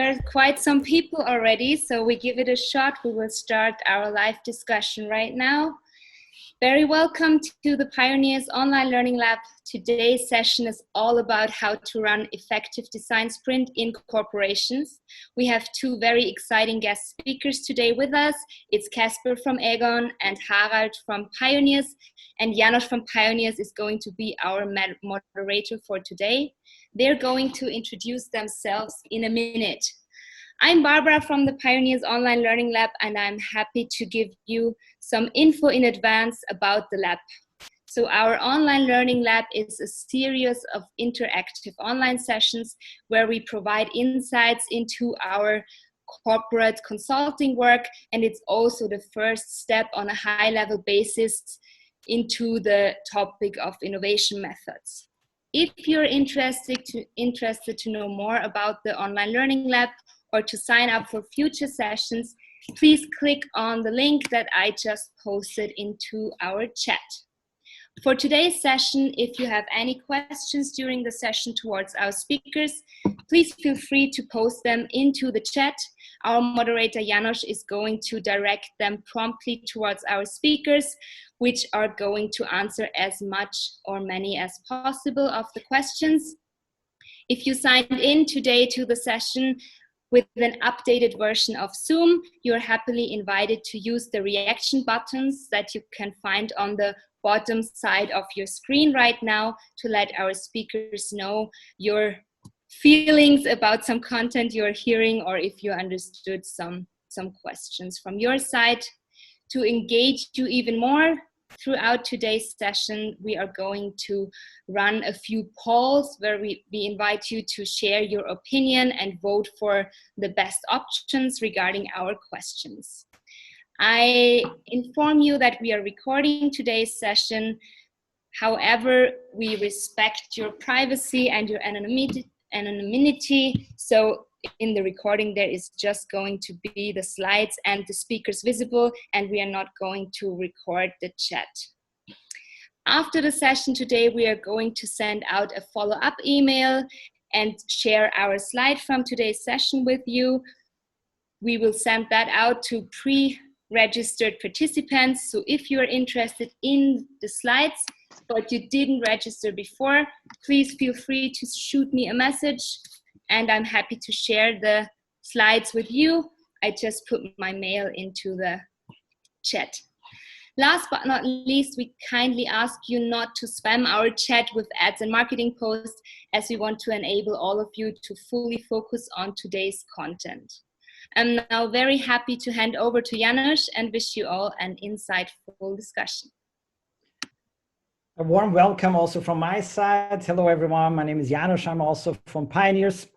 there are quite some people already, so we give it a shot. We will start our live discussion right now. Very welcome to the Pioneers Online Learning Lab. Today's session is all about how to run effective design sprint in corporations. We have two very exciting guest speakers today with us. It's Capser from AEGON and Harald from Pioneers. And Janos from Pioneers is going to be our moderator for today. They're going to introduce themselves in a minute. I'm Barbara from the Pioneers Online Learning Lab, and I'm happy to give you some info in advance about the lab. So our online learning lab is a series of interactive online sessions where we provide insights into our corporate consulting work, and it's also the first step on a high-level basis into the topic of innovation methods. If you're interested to know more about the online learning lab or to sign up for future sessions, please click on the link that I just posted into our chat. For today's session, if you have any questions during the session towards our speakers, please feel free to post them into the chat. Our moderator Janos is going to direct them promptly towards our speakers, which are going to answer as much or many as possible of the questions. If you signed in today to the session with an updated version of Zoom, you're happily invited to use the reaction buttons that you can find on the bottom side of your screen right now to let our speakers know your feelings about some content you're hearing, or if you understood some questions from your side. To engage you even more throughout today's session, we are going to run a few polls where we invite you to share your opinion and vote for the best options regarding our questions. I inform you that we are recording today's session. However, we respect your privacy and your anonymity. So in the recording, there is just going to be the slides and the speakers visible, and we are not going to record the chat. After the session today, we are going to send out a follow-up email and share our slide from today's session with you. We will send that out to pre-registered participants. So if you're interested in the slides, but you didn't register before, please feel free to shoot me a message, and I'm happy to share the slides with you. I just put my mail into the chat. Last but not least, we kindly ask you not to spam our chat with ads and marketing posts, as we want to enable all of you to fully focus on today's content. I'm now very happy to hand over to Janos and wish you all an insightful discussion. A warm welcome also from my side. Hello everyone, my name is Janos. I'm also from Pioneers.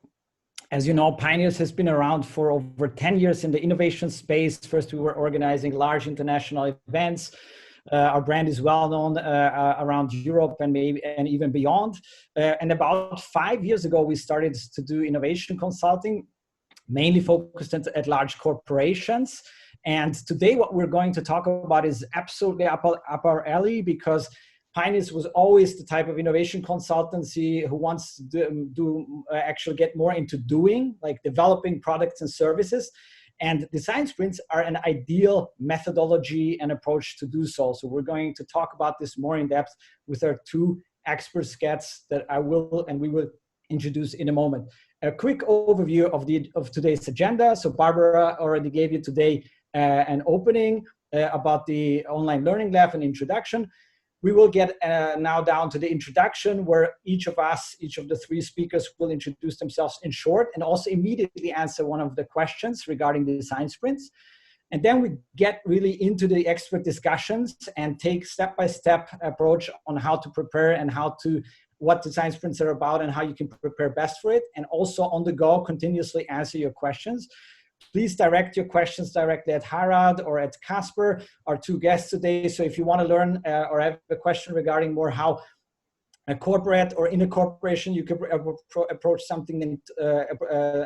As you know, Pioneers has been around for over 10 years in the innovation space. First, we were organizing large international events. Our brand is well known around Europe and maybe and even beyond. And about 5 years ago, we started to do innovation consulting, mainly focused at large corporations. And today, what we're going to talk about is absolutely up our alley, because Pioneers was always the type of innovation consultancy who wants to actually get more into doing, like developing products and services. And design sprints are an ideal methodology and approach to do so. So we're going to talk about this more in depth with our two expert guests that we will introduce in a moment. A quick overview of today's agenda. So Barbara already gave you today an opening about the online learning lab and introduction. We will get now down to the introduction, where each of the three speakers will introduce themselves in short and also immediately answer one of the questions regarding the design sprints. And then we get really into the expert discussions and take step-by-step approach on how to prepare and what design sprints are about and how you can prepare best for it. And also on the go, continuously answer your questions. Please direct your questions directly at Harald or at Capser, our two guests today. So if you want to learn or have a question regarding more how a corporate or in a corporation you could approach something and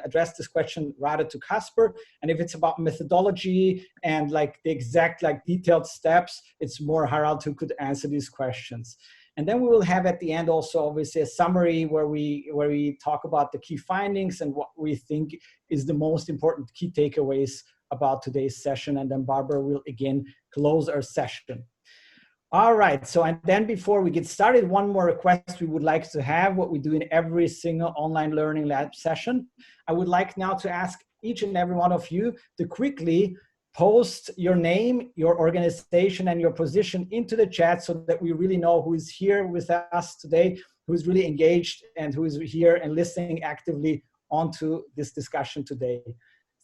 address this question rather to Capser. And if it's about methodology and like the exact detailed steps, it's more Harald who could answer these questions. And then we will have at the end also obviously a summary where we talk about the key findings and what we think is the most important key takeaways about today's session. And then Barbara will again close our session. All right, so and then before we get started, one more request we would like to have, what we do in every single online learning lab session. I would like now to ask each and every one of you to quickly post your name, your organization, and your position into the chat so that we really know who is here with us today, who is really engaged and who is here and listening actively onto this discussion today.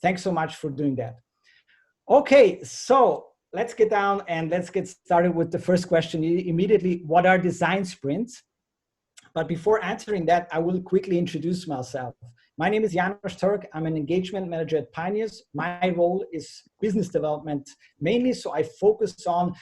Thanks so much for doing that. Okay, so let's get down and let's get started with the first question immediately. What are design sprints? But before answering that, I will quickly introduce myself. My name is Janos Turk. I'm an engagement manager at Pioneers. My role is business development mainly, so I focus on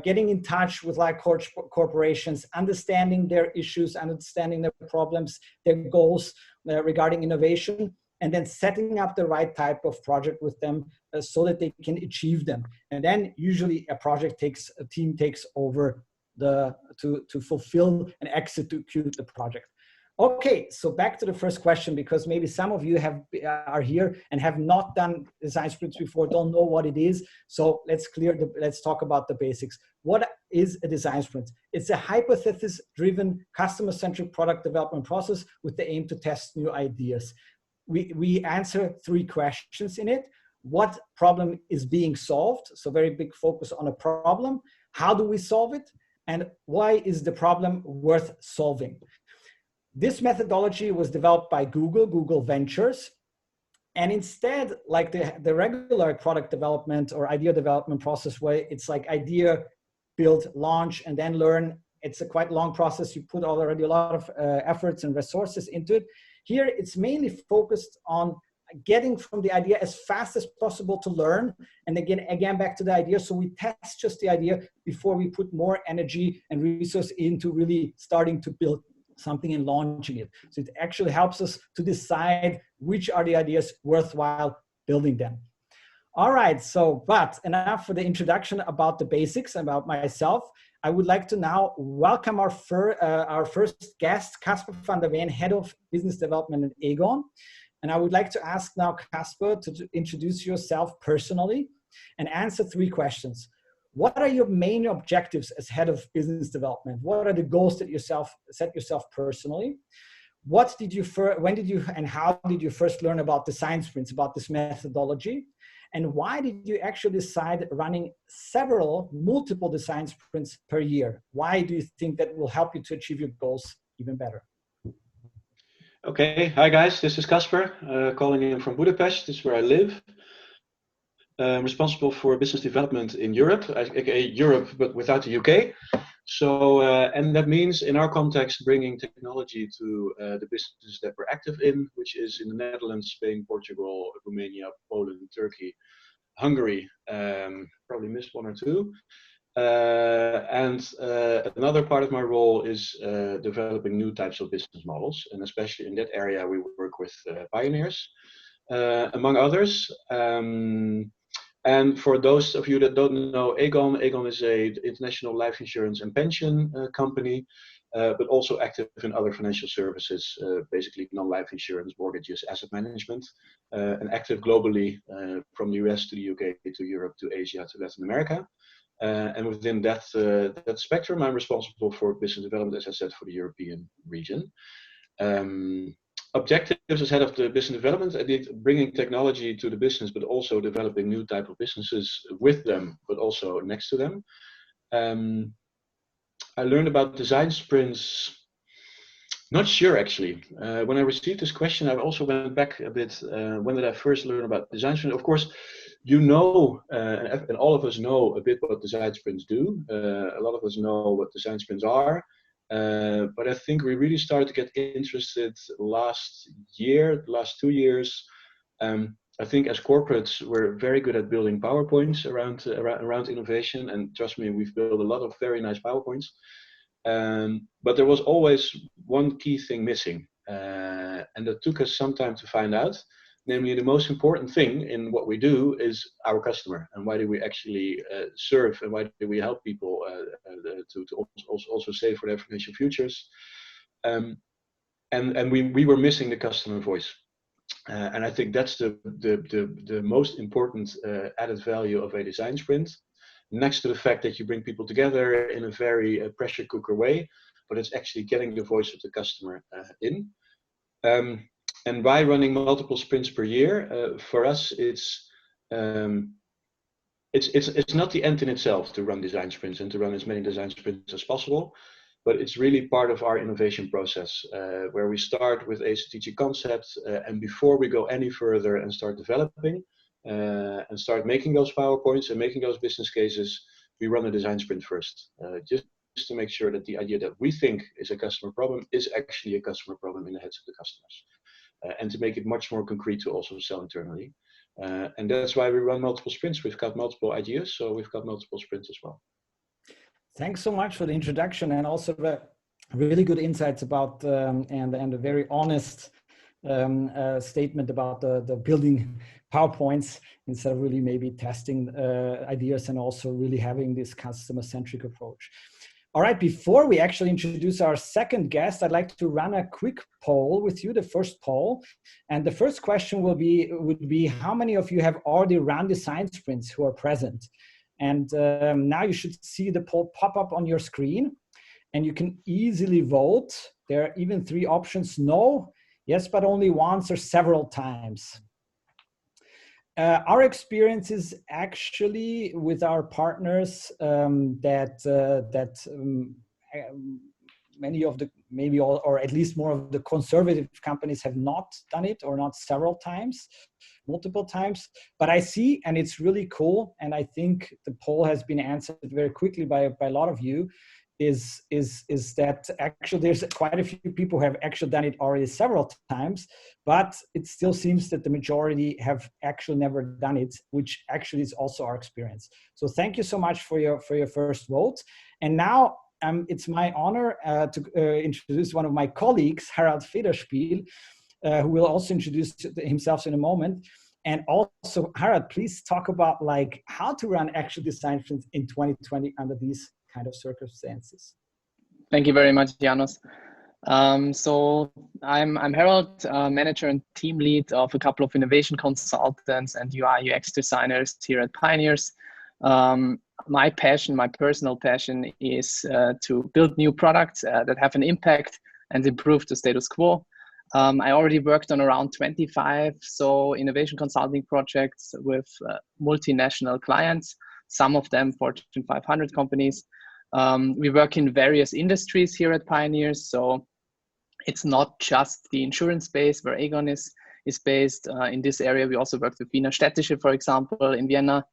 getting in touch with like corporations, understanding their issues, understanding their problems, their goals regarding innovation, and then setting up the right type of project with them so that they can achieve them. And then usually a team takes over to fulfill and execute the project. Okay, so back to the first question, because maybe some of you are here and have not done design sprints before, don't know what it is. So let's talk about the basics. What is a design sprint? It's a hypothesis-driven, customer-centric product development process with the aim to test new ideas. We answer 3 questions in it. What problem is being solved? So very big focus on a problem. How do we solve it? And why is the problem worth solving? This methodology was developed by Google Ventures. And instead, like the regular product development or idea development process way, it's like idea, build, launch, and then learn. It's a quite long process. You put already a lot of efforts and resources into it. Here, it's mainly focused on getting from the idea as fast as possible to learn. And again, back to the idea. So we test just the idea before we put more energy and resource into really starting to build something and launching it. So it actually helps us to decide which are the ideas worthwhile building them. All right, so, but enough for the introduction about the basics, about myself. I would like to now welcome our first guest, Capser Van der Veen, Head of Business Development at AEGON. And I would like to ask now Capser to introduce yourself personally and answer 3 questions. What are your main objectives as Head of Business Development? What are the goals that you set yourself personally? When did you and how did you first learn about design sprints, about this methodology? And why did you actually decide running multiple design sprints per year? Why do you think that will help you to achieve your goals even better? Okay, hi guys, this is Capser, calling in from Budapest. This is where I live. I'm responsible for business development in Europe, aka Europe, but without the UK. So, and that means in our context, bringing technology to the businesses that we're active in, which is in the Netherlands, Spain, Portugal, Romania, Poland, Turkey, Hungary, probably missed 1 or 2. Another part of my role is developing new types of business models. And especially in that area, we work with pioneers, among others. And for those of you that don't know AEGON is an international life insurance and pension company, but also active in other financial services, basically non-life insurance, mortgages, asset management, and active globally from the US to the UK to Europe to Asia to Latin America. And within that spectrum, I'm responsible for business development, as I said, for the European region. Objectives as head of the business development, I did bringing technology to the business, but also developing new type of businesses with them, but also next to them. I learned about design sprints. Not sure actually. When I received this question, I also went back a bit. When did I first learn about design sprints? Of course, you know, and all of us know a bit what design sprints do. A lot of us know what design sprints are. But I think we really started to get interested last 2 years. I think as corporates, we're very good at building PowerPoints around innovation. And trust me, we've built a lot of very nice PowerPoints. But there was always one key thing missing. And that took us some time to find out. namely the most important thing in what we do is our customer, and why do we actually serve, and why do we help people to also save for their financial futures. And we were missing the customer voice. And I think that's the most important added value of a design sprint, next to the fact that you bring people together in a very pressure cooker way, but it's actually getting the voice of the customer in. And by running multiple sprints per year, for us, it's not the end in itself to run design sprints and to run as many design sprints as possible, but it's really part of our innovation process, where we start with a strategic concept, and before we go any further and start developing and start making those PowerPoints and making those business cases, we run a design sprint first, just to make sure that the idea that we think is a customer problem is actually a customer problem in the heads of the customers, and to make it much more concrete to also sell internally. And that's why we run multiple sprints. We've got multiple ideas, so we've got multiple sprints as well. Thanks so much for the introduction, and also the really good insights about and a very honest statement about the building PowerPoints instead of really maybe testing ideas, and also really having this customer-centric approach. All right, before we actually introduce our second guest, I'd like to run a quick poll with you, the first poll. And the first question would be how many of you have already run design sprints who are present? And now you should see the poll pop up on your screen, and you can easily vote. There are even 3 options: no, yes, but only once, or several times. Our experience is actually with our partners that many of the, maybe all, or at least more of the conservative companies have not done it, or not several times, multiple times. But I see, and it's really cool, and I think the poll has been answered very quickly by a lot of you, is that actually there's quite a few people who have actually done it already several times, but it still seems that the majority have actually never done it, which actually is also our experience. So thank you so much for your first vote. And now it's my honor to introduce one of my colleagues, Harald Federspiel, who will also introduce himself in a moment. And also, Harald, please talk about like how to run actual design sprints in 2020 under these kind of circumstances. Thank you very much, Janos. So I'm Harold, manager and team lead of a couple of innovation consultants and UI UX designers here at Pioneers. My passion, my personal passion, is to build new products that have an impact and improve the status quo. I already worked on around 25 innovation consulting projects with multinational clients, some of them Fortune 500 companies. We work in various industries here at Pioneers, so it's not just the insurance space where AEGON is based. In this area, we also worked with Wiener Städtische, for example, in Vienna,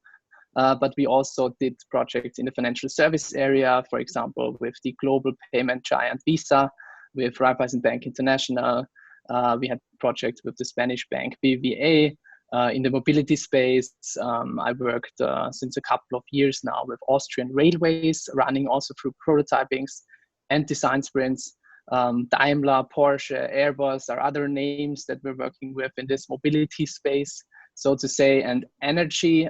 but we also did projects in the financial service area, for example, with the global payment giant Visa, with Raiffeisen Bank International. We had projects with the Spanish bank BBVA. In the mobility space, I worked since a couple of years now with Austrian Railways, running also through prototypings and design sprints. Daimler, Porsche, Airbus are other names that we're working with in this mobility space, so to say. And energy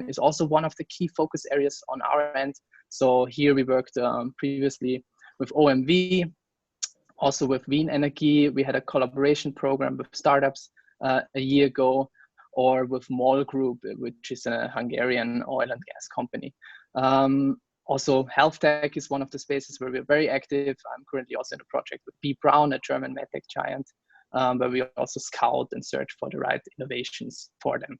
is also one of the key focus areas on our end. So here we worked previously with OMV, also with Wien Energy. We had a collaboration program with startups a year ago, or with MOL Group, which is a Hungarian oil and gas company. Also, health tech is one of the spaces where we're very active. I'm currently also in a project with B. Braun, a German medtech giant, where we also scout and search for the right innovations for them.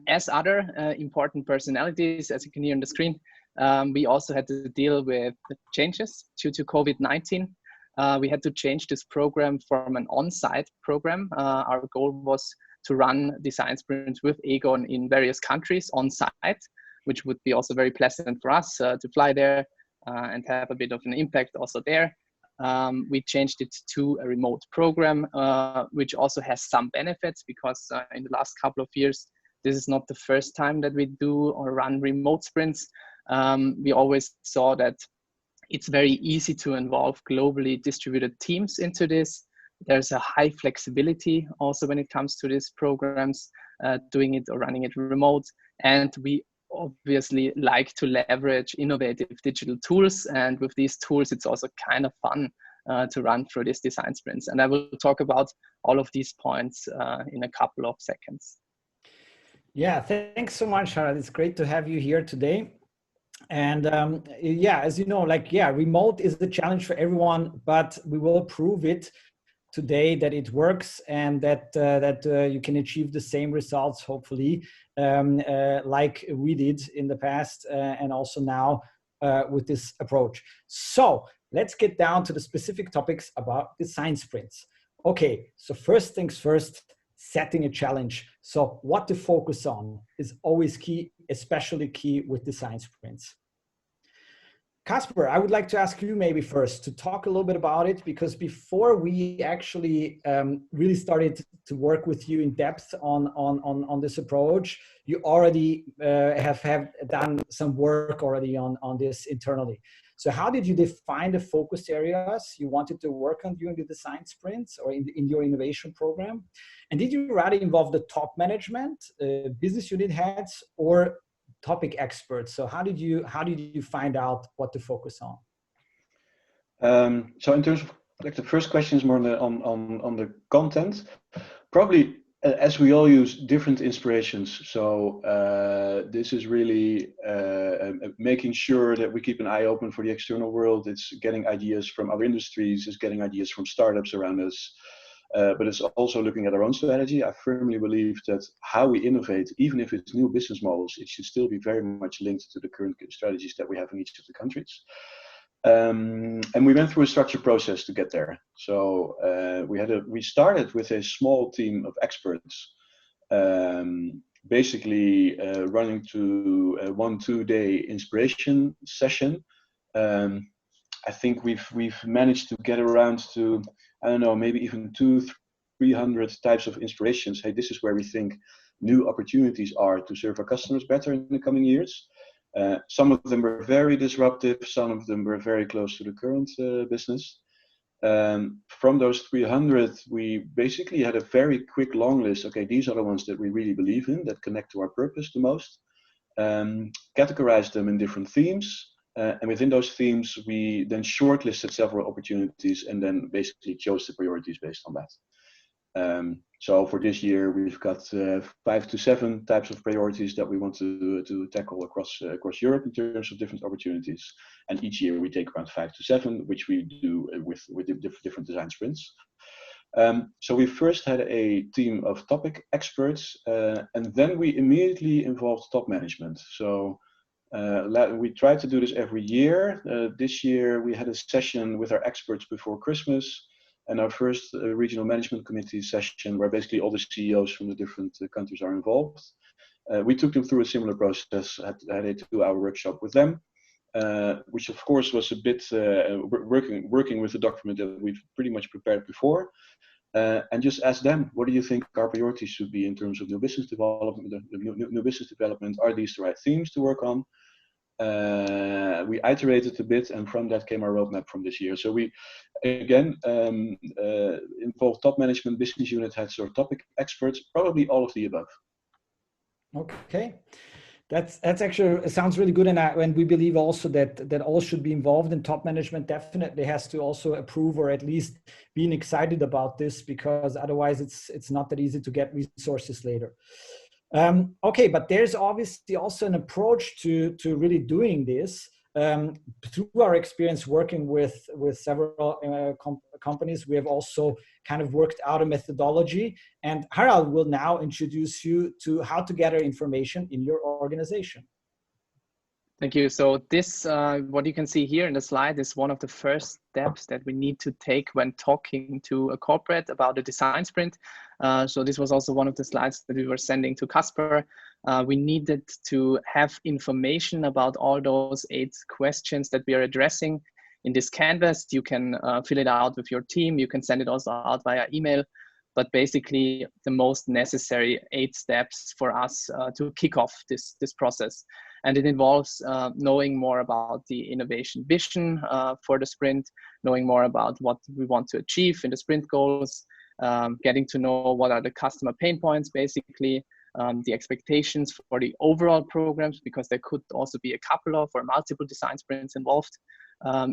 As other important personalities, as you can hear on the screen, we also had to deal with changes due to COVID-19. We had to change this program from an on-site program. Our goal was to run design sprints with AEGON in various countries on site, which would be also very pleasant for us to fly there and have a bit of an impact also there. We changed it to a remote program, which also has some benefits, because in the last couple of years, this is not the first time that we do or run remote sprints. We always saw that it's very easy to involve globally distributed teams into this. There's a high flexibility also when it comes to these programs, doing it or running it remote. And we obviously like to leverage innovative digital tools. And with these tools, it's also kind of fun to run through these design sprints. And I will talk about all of these points in a couple of seconds. Yeah, thanks so much, Harald. It's great to have you here today. And yeah, as you know, remote is the challenge for everyone, but we will prove it today that it works and that you can achieve the same results, hopefully, like we did in the past and also now with this approach. So let's get down to the specific topics about design sprints. Okay, so first things first, setting a challenge. So what to focus on is always key, especially key with design sprints. Casper, I would like to ask you maybe first to talk a little bit about it, because before we actually really started to work with you in depth on this approach, you already have done some work already on this internally. So how did you define the focus areas you wanted to work on during the design sprints or in your innovation program? And did you rather involve the top management, business unit heads, or topic experts? So how did you find out what to focus on? So in terms of the first question is more on the content. Probably as we all use different inspirations. So this is really making sure that we keep an eye open for the external world. It's getting ideas from other industries. It's getting ideas from startups around us. But it's also looking at our own strategy. I firmly believe that how we innovate, even if it's new business models, it should still be very much linked to the current strategies that we have in each of the countries. And we went through a structured process to get there. So we started with a small team of experts, basically running to a 1-2 day inspiration session. I think we've managed to get around to, I don't know, maybe even 200-300 types of inspirations. Hey, this is where we think new opportunities are to serve our customers better in the coming years. Some of them were very disruptive. Some of them were very close to the current business. From those 300, we basically had a very quick long list. Okay, these are the ones that we really believe in, that connect to our purpose the most. Categorized them in different themes. And within those themes, we then shortlisted several opportunities and then basically chose the priorities based on that. So for this year, we've got 5 to 7 types of priorities that we want to tackle across Europe in terms of different opportunities. And each year we take around 5 to 7, which we do with different design sprints. So we first had a team of topic experts, and then we immediately involved top management. So we try to do this every year. This year we had a session with our experts before Christmas, and our first regional management committee session where basically all the CEOs from the different countries are involved. We took them through a similar process, had a 2-hour workshop with them, which of course was a bit working with the document that we've pretty much prepared before. And just ask them, what do you think our priorities should be in terms of new business development? New business development, are these the right themes to work on? We iterated a bit, and from that came our roadmap from this year. So we, again, involved top management, business unit heads, or topic experts, probably all of the above. Okay. That's actually, it sounds really good, and we believe also that all should be involved, and top management definitely has to also approve or at least being excited about this, because otherwise it's not that easy to get resources later. Okay, but there's obviously also an approach to really doing this. Through our experience working with several companies, we have also kind of worked out a methodology, and Harald will now introduce you to how to gather information in your organization. Thank you. So this, what you can see here in the slide, is one of the first steps that we need to take when talking to a corporate about a design sprint. So this was also one of the slides that we were sending to Casper. We needed to have information about all those 8 questions that we are addressing in this canvas. You can fill it out with your team. You can send it also out via email. But basically, the most necessary 8 steps for us to kick off this process. And it involves knowing more about the innovation vision for the sprint, knowing more about what we want to achieve in the sprint goals, getting to know what are the customer pain points, basically, the expectations for the overall programs, because there could also be a couple of or multiple design sprints involved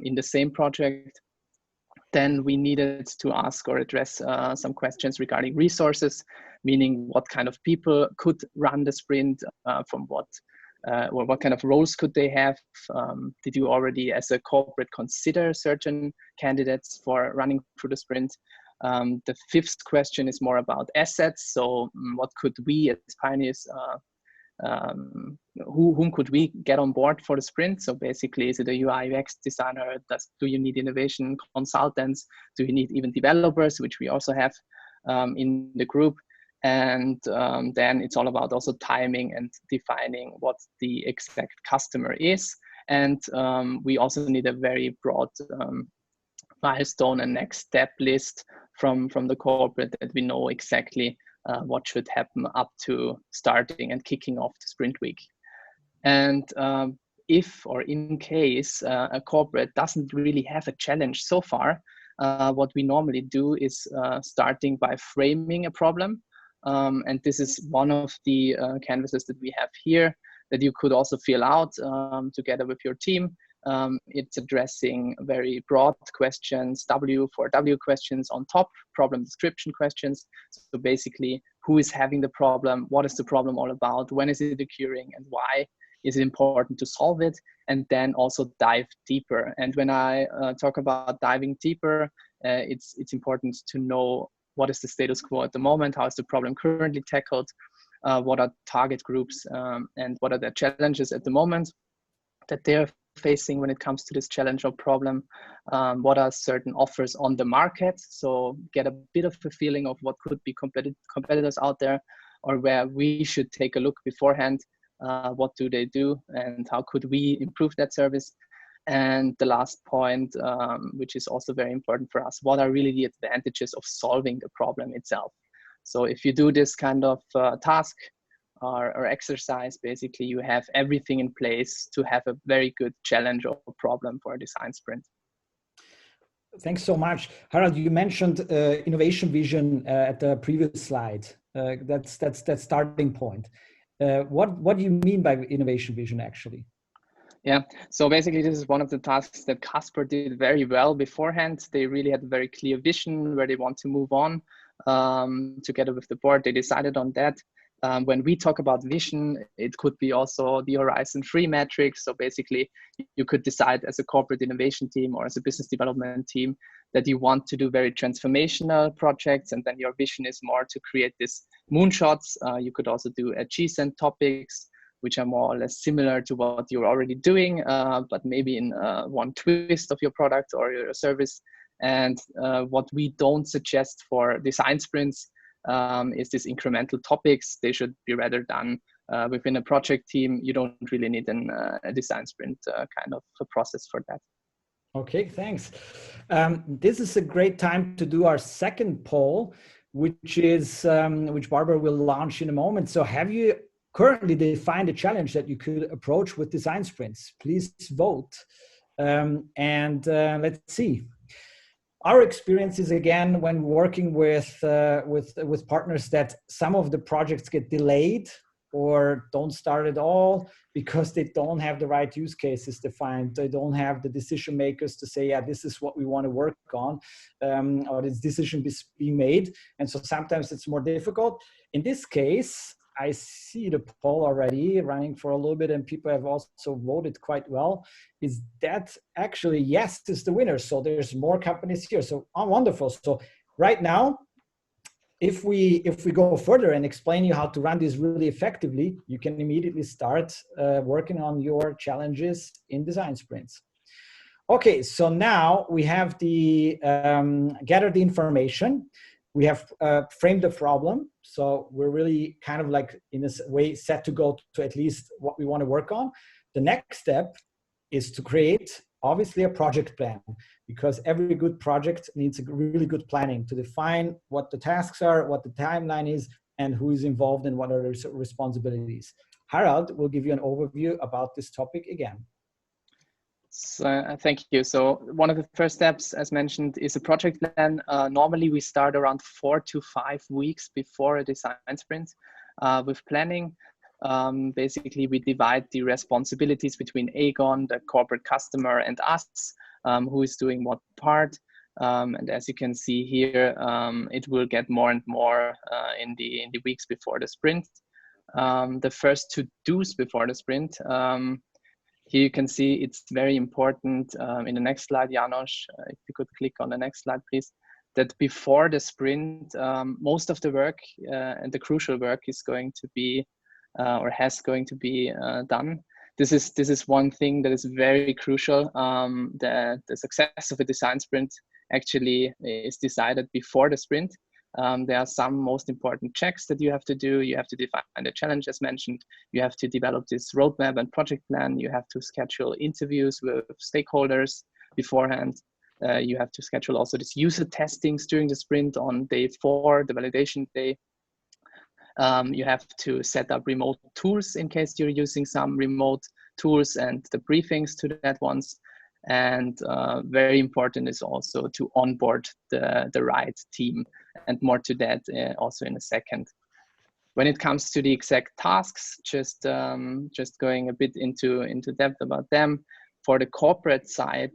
in the same project. Then we needed to ask or address some questions regarding resources, meaning what kind of people could run the sprint, from what or what kind of roles could they have? Did you already, as a corporate, consider certain candidates for running through the sprint? The fifth question is more about assets. So what could we as pioneers, whom could we get on board for the sprint? So basically, is it a UI UX designer? Do you need innovation consultants? Do you need even developers, which we also have in the group? And then it's all about also timing and defining what the exact customer is. And we also need a very broad milestone and next step list from the corporate, that we know exactly what should happen up to starting and kicking off the sprint week. And if or in case a corporate doesn't really have a challenge so far, what we normally do is starting by framing a problem. And this is one of the canvases that we have here that you could also fill out together with your team. It's addressing very broad questions, W4W questions on top, problem description questions. So basically, who is having the problem? What is the problem all about? When is it occurring? And why is it important to solve it? And then also dive deeper. And when I talk about diving deeper, it's important to know what is the status quo at the moment, how is the problem currently tackled, what are target groups, and what are the challenges at the moment that they're facing when it comes to this challenge or problem, what are certain offers on the market, so get a bit of a feeling of what could be competitors out there, or where we should take a look beforehand, what do they do and how could we improve that service. And the last point, which is also very important for us, what are really the advantages of solving the problem itself? So if you do this kind of task or exercise, basically you have everything in place to have a very good challenge or problem for a design sprint. Thanks so much. Harald, you mentioned innovation vision at the previous slide. That's that starting point. What do you mean by innovation vision actually? Yeah, so basically this is one of the tasks that Capser did very well beforehand. They really had a very clear vision where they want to move on. Together with the board, they decided on that. When we talk about vision, it could be also the Horizon 3 metrics. So basically, you could decide as a corporate innovation team or as a business development team that you want to do very transformational projects, and then your vision is more to create these moonshots. You could also do adjacent topics, which are more or less similar to what you're already doing, but maybe in one twist of your product or your service. And what we don't suggest for design sprints is these incremental topics. They should be rather done within a project team. You don't really need a design sprint kind of a process for that. Okay, thanks. This is a great time to do our second poll, which Barbara will launch in a moment. So have you currently defined a challenge that you could approach with design sprints? Please vote. Let's see. Our experience is, again, when working with partners, that some of the projects get delayed or don't start at all because they don't have the right use cases defined. They don't have the decision makers to say, yeah, this is what we want to work on, or this decision is being made. And so sometimes it's more difficult. In this case, I see the poll already running for a little bit, and people have also voted quite well. Is that actually yes is the winner? So there's more companies here. So wonderful. So right now, if we go further and explain you how to run this really effectively, you can immediately start working on your challenges in design sprints. Okay, so now we have gathered the information. We have framed the problem. So we're really kind of like, in a way, set to go to at least what we want to work on. The next step is to create, obviously, a project plan, because every good project needs a really good planning to define what the tasks are, what the timeline is, and who is involved and what are the responsibilities. Harald will give you an overview about this topic again. So, thank you. So one of the first steps, as mentioned, is a project plan. Normally, we start around 4 to 5 weeks before a design sprint with planning. Basically, we divide the responsibilities between AEGON, the corporate customer, and us, who is doing what part. And as you can see here, it will get more and more in the weeks before the sprint. The first to-dos before the sprint. Here you can see it's very important in the next slide, Janos, if you could click on the next slide, please, that before the sprint, most of the work and the crucial work is going to be or has going to be done. This is one thing that is very crucial. The success of a design sprint actually is decided before the sprint. There are some most important checks that you have to do. You have to define the challenge as mentioned. You have to develop this roadmap and project plan. You have to schedule interviews with stakeholders beforehand. You have to schedule also this user testings during the sprint on day 4, the validation day. You have to set up remote tools in case you're using some remote tools and the briefings to that ones. And very important is also to onboard the right team, and more to that also in a second. When it comes to the exact tasks, just going a bit into depth about them. For the corporate side,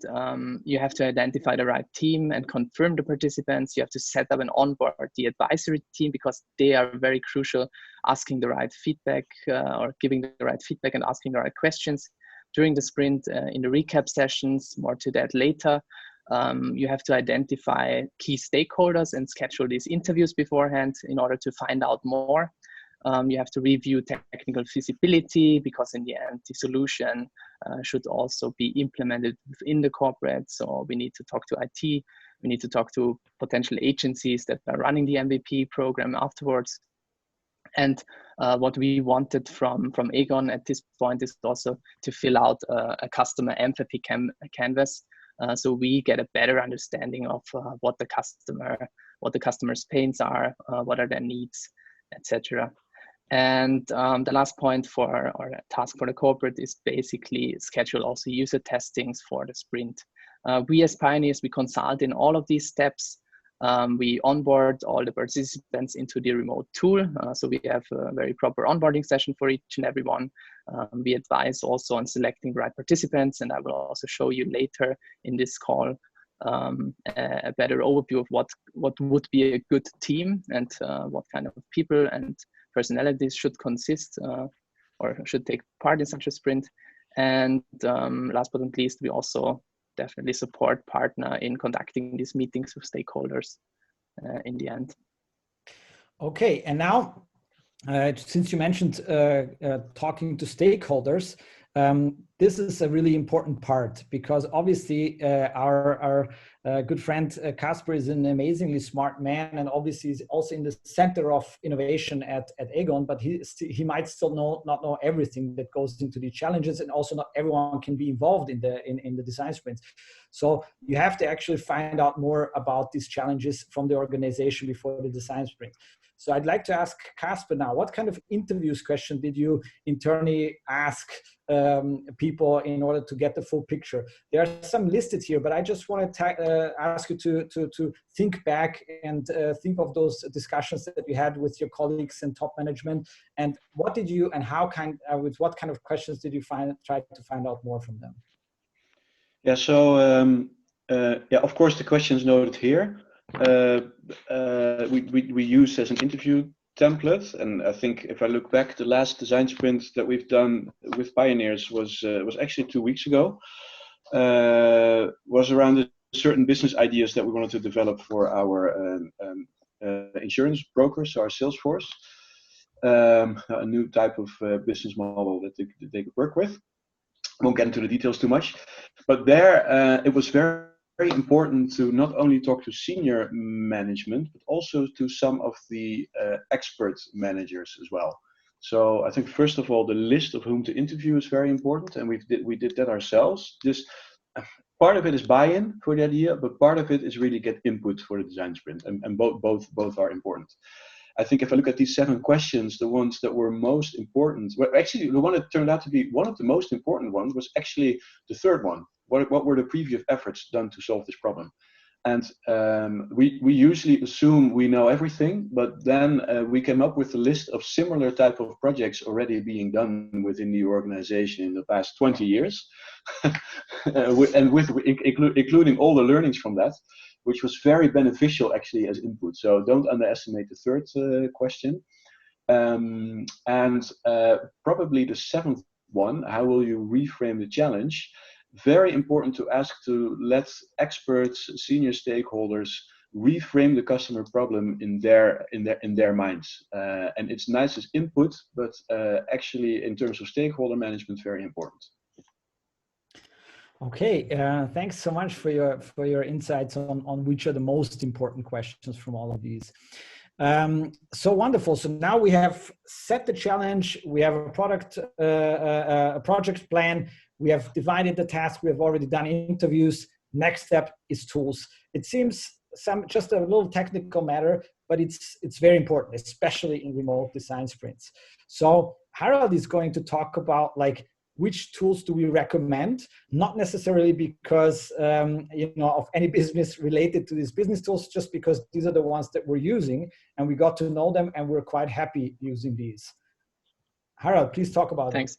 you have to identify the right team and confirm the participants. You have to set up and onboard the advisory team because they are very crucial, asking the right feedback or giving the right feedback and asking the right questions during the sprint, in the recap sessions, more to that later. You have to identify key stakeholders and schedule these interviews beforehand in order to find out more. You have to review technical feasibility because in the end, the solution should also be implemented within the corporate. So we need to talk to IT, we need to talk to potential agencies that are running the MVP program afterwards. And what we wanted from AEGON at this point is also to fill out a customer empathy canvas, so we get a better understanding of what the customer's pains are, what are their needs, etc. And the last point or task for the corporate is basically schedule also user testings for the sprint. We as pioneers, we consult in all of these steps. We onboard all the participants into the remote tool. So we have a very proper onboarding session for each and every one. We advise also on selecting the right participants, and I will also show you later in this call a better overview of what would be a good team and what kind of people and personalities should consist or should take part in such a sprint. And last but not least, we also definitely support partner in conducting these meetings with stakeholders in the end. Okay, and now, since you mentioned talking to stakeholders, this is a really important part because obviously our good friend Capser is an amazingly smart man, and obviously is also in the center of innovation at AEGON, but he might still not know everything that goes into the challenges, and also not everyone can be involved in the design sprints. So you have to actually find out more about these challenges from the organization before the design sprint. So I'd like to ask Capser now, what kind of interviews question did you internally ask people in order to get the full picture? There are some listed here, but I just want to ask you to think back and think of those discussions that you had with your colleagues and top management, and what did you and how with what kind of questions did you try to find out more from them? Yeah, so yeah, of course the questions noted here. We use as an interview template, and I think if I look back, the last design sprint that we've done with pioneers was actually 2 weeks ago. Was around the certain business ideas that we wanted to develop for our insurance brokers, our sales force, a new type of business model that they could work with. I won't get into the details too much, but there it was very important to not only talk to senior management, but also to some of the expert managers as well. So I think first of all, the list of whom to interview is very important, and we did that ourselves. This part of it is buy-in for the idea, but part of it is really get input for the design sprint, and both are important. I think if I look at these 7 questions, the ones that were most important, well, actually the one that turned out to be one of the most important ones was actually the third one. What were the previous efforts done to solve this problem? And we usually assume we know everything, but then we came up with a list of similar type of projects already being done within the organization in the past 20 years, including all the learnings from that, which was very beneficial actually as input. So don't underestimate the third question. And probably the 7th one, how will you reframe the challenge? Very important to ask to let experts, senior stakeholders reframe the customer problem in their minds. And it's nice as input, but actually in terms of stakeholder management, very important. Okay, thanks so much for your insights on which are the most important questions from all of these. So wonderful. So now we have set the challenge. We have a project plan. We have divided the task. We have already done interviews. Next step is tools. It seems just a little technical matter, but it's very important, especially in remote design sprints. So Harald is going to talk about like which tools do we recommend, not necessarily because of any business related to these business tools, just because these are the ones that we're using and we got to know them and we're quite happy using these. Harald, please talk about it. Thanks.